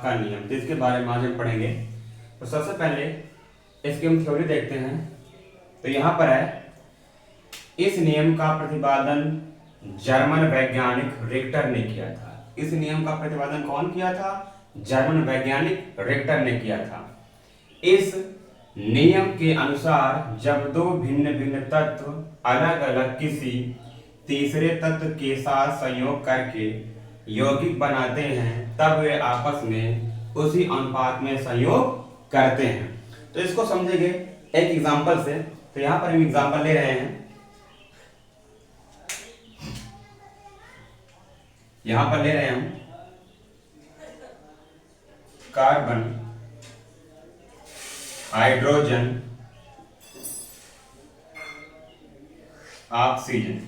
का नियम, तो इसके बारे में आज हम पढ़ेंगे। तो सबसे पहले इसकी हम थ्योरी देखते हैं। तो यहाँ पर है, इस नियम का प्रतिपादन जर्मन वैज्ञानिक रिक्टर ने किया था। इस नियम का प्रतिपादन कौन किया था? जर्मन वैज्ञानिक रिक्टर ने किया था। इस नियम के अनुसार जब दो भिन्न भिन्न तत्व अलग अलग किसी तीसरे तत्व के साथ संयोग करके यौगिक बनाते हैं तब वे आपस में उसी अनुपात में संयोग करते हैं। तो इसको समझेंगे एक एग्जांपल से। तो यहां पर हम एग्जांपल ले रहे हैं, यहां पर ले रहे हैं हम कार्बन, हाइड्रोजन, ऑक्सीजन।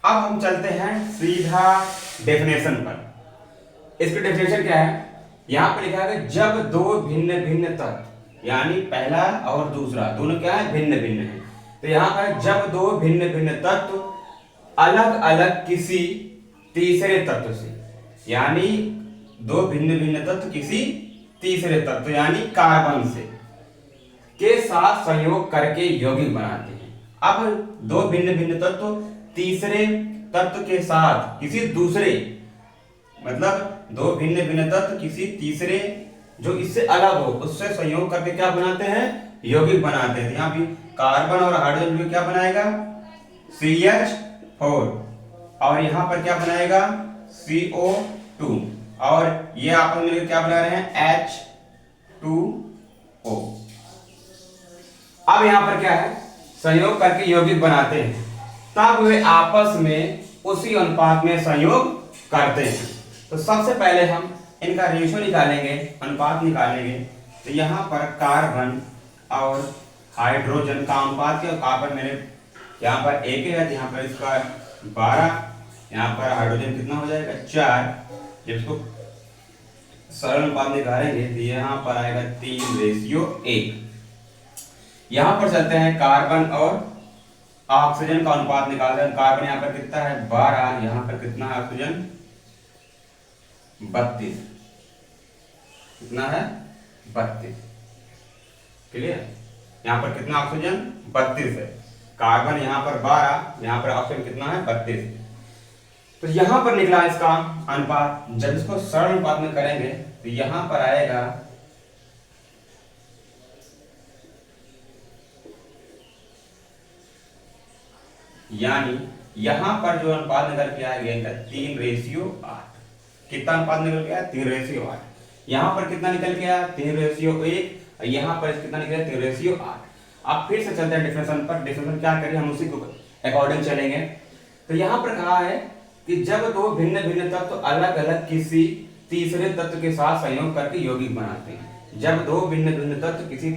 अब हम चलते हैं सीधा डेफिनेशन पर। इसकी डेफिनेशन क्या है? यहां पर लिखा है जब दो भिन्न भिन्न तत्व, यानी पहला और दूसरा दोनों क्या है? भिन्न भिन्न है। तो यहां पर जब दो भिन्न भिन्न तत्व अलग अलग किसी तीसरे तत्व से, यानी दो भिन्न भिन्न तत्व किसी तीसरे तत्व यानी कार्बन से के साथ संयोग करके यौगिक बनाते हैं। अब दो भिन्न भिन्न तत्व तीसरे तत्व के साथ किसी दूसरे, मतलब दो भिन्न भिन्न तत्व किसी तीसरे जो इससे अलग हो उससे संयोग करके क्या बनाते हैं? यौगिक बनाते हैं। यहाँ भी कार्बन और हाइड्रोजन भी क्या बनाएगा? CH4, और यहाँ पर क्या बनाएगा? CO2, और ये आपस में मिलकर क्या बना रहे हैं? H2O। अब यहाँ पर क्या है? संयोग करके यौगिक बनाते हैं तब वे आपस में उसी अनुपात में संयोग करते हैं। तो सबसे पहले हम इनका रेशियो निकालेंगे, अनुपात निकालेंगे। तो यहाँ पर कार्बन और हाइड्रोजन का अनुपात क्या? कार्बन मेरे यहाँ पर 1 है, यहाँ पर इसका 12, यहाँ पर हाइड्रोजन कितना हो जाएगा? 4। जब इसको सरल अनुपात निकालेंगे तो यहाँ पर आएगा 3:1। यहाँ पर चलते हैं कार्बन और ऑक्सीजन का अनुपात निकालते हैं। कार्बन यहाँ पर कितना है? 12, यहाँ पर कितना है? ऑक्सीजन 32। कितना है? 32। क्लियर? यहाँ पर कितना ऑक्सीजन? 32 है। कार्बन यहाँ पर 12, यहाँ पर ऑक्सीजन कितना है? 32। तो यहाँ पर निकला इसका अनुपात। जब इसको सरल अनुपात में करेंगे तो यहाँ पर आएगा यानी यहां पर जो अनुपात निकल के आ गया 3:8। कितना अनुपात निकल गया? 3:8। यहां पर कितना निकल गया? 3:1। यहां पर कितना निकल गया? 3:8। अब फिर से चलते हैं डेफिनेशन पर। डेफिनेशन क्या करें हम उसी को अकॉर्डिंग चलेंगे। तो यहां पर कहा है कि जब दो भिन्न भिन्न तत्व अलग अलग किसी तीसरे तत्व के साथ संयोग करके यौगिक बनाते हैं। जब दो भिन्न भिन्न तत्व किसी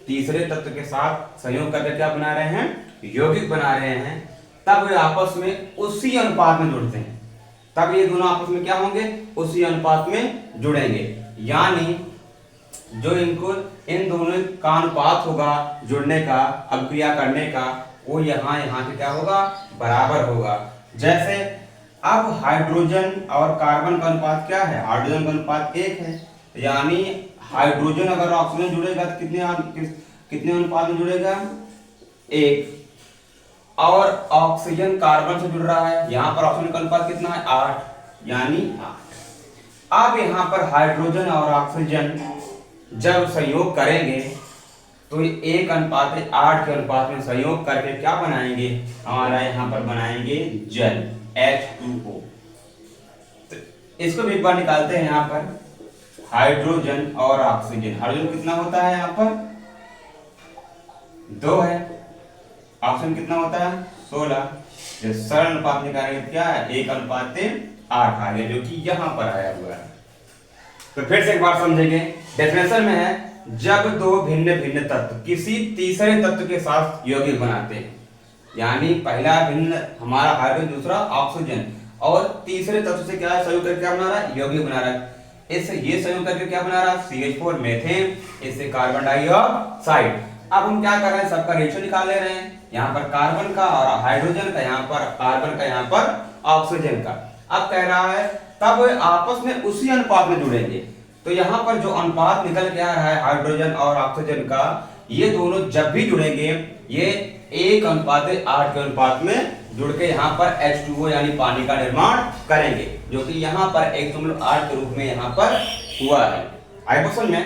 तीसरे तत्व के साथ संयोग करके क्या बना रहे हैं? यौगिक बना रहे हैं, तब वे आपस में उसी अनुपात में जुड़ते हैं। तब ये दोनों आपस में क्या होंगे? उसी अनुपात में जुड़ेंगे। यानी जो इनको इन दोनों का अनुपात होगा जुड़ने का, अभिक्रिया करने का, वो यहाँ के क्या होगा? बराबर होगा। जैसे अब हाइड्रोजन और कार्बन का अनुपात क्या है? हाइड्रोजन का अनुपात 1 है, यानी हाइड्रोजन अगर ऑक्सीजन जुड़ेगा तो कितने अनुपात में जुड़ेगा? 1। और ऑक्सीजन कार्बन से जुड़ रहा है, यहाँ पर ऑक्सीजन का अनुपात कितना है? 8, यानी 8। अब यहाँ पर हाइड्रोजन और ऑक्सीजन जब संयोग करेंगे तो 1:8 के अनुपात में संयोग करके क्या बनाएंगे? हमारा यहाँ पर बनाएंगे जल, H2O। तो इसको भी एक बार निकालते हैं। यहाँ पर हाइड्रोजन और ऑक्सीजन, हाइड्रोजन कितना होता है? यहाँ पर 2 है, ऑक्सीजन कितना होता है? 16। जो सरल अनुपात निकालेंगे क्या है? 1:8 आ गया, जो कि यहाँ पर आया हुआ है। तो फिर से एक बार समझेंगे। डेफिनेशन में है जब दो भिन्न भिन्न तत्व किसी तीसरे तत्व के साथ यौगिक बनाते हैं, यानी पहला भिन्न हमारा हाइड्रोजन, दूसरा ऑक्सीजन, और तीसरे तत्व से क्या संयोग करके क्या बना रहा है? यौगिक बना रहा है। इससे ये संयोग करके क्या बना रहा है? CH4 मीथेन, इससे कार्बन डाइऑक्साइड। अब हम क्या कर रहे हैं? सबका रेशियो निकाल ले रहे हैं। यहाँ पर कार्बन का और हाइड्रोजन का, यहाँ पर कार्बन का, यहाँ पर ऑक्सीजन का। अब कह रहा है तब वे आपस में उसी अनुपात में जुड़ेंगे। तो यहाँ पर जो अनुपात निकल के आ रहा है हाइड्रोजन और ऑक्सीजन का, ये दोनों जब भी जुड़ेंगे ये 1:8 के अनुपात में जुड़ के यहाँ पर H2O यानी पानी का निर्माण करेंगे, जो कि यहाँ पर 1:8 के रूप में यहाँ पर हुआ है। आई क्वेश्चन में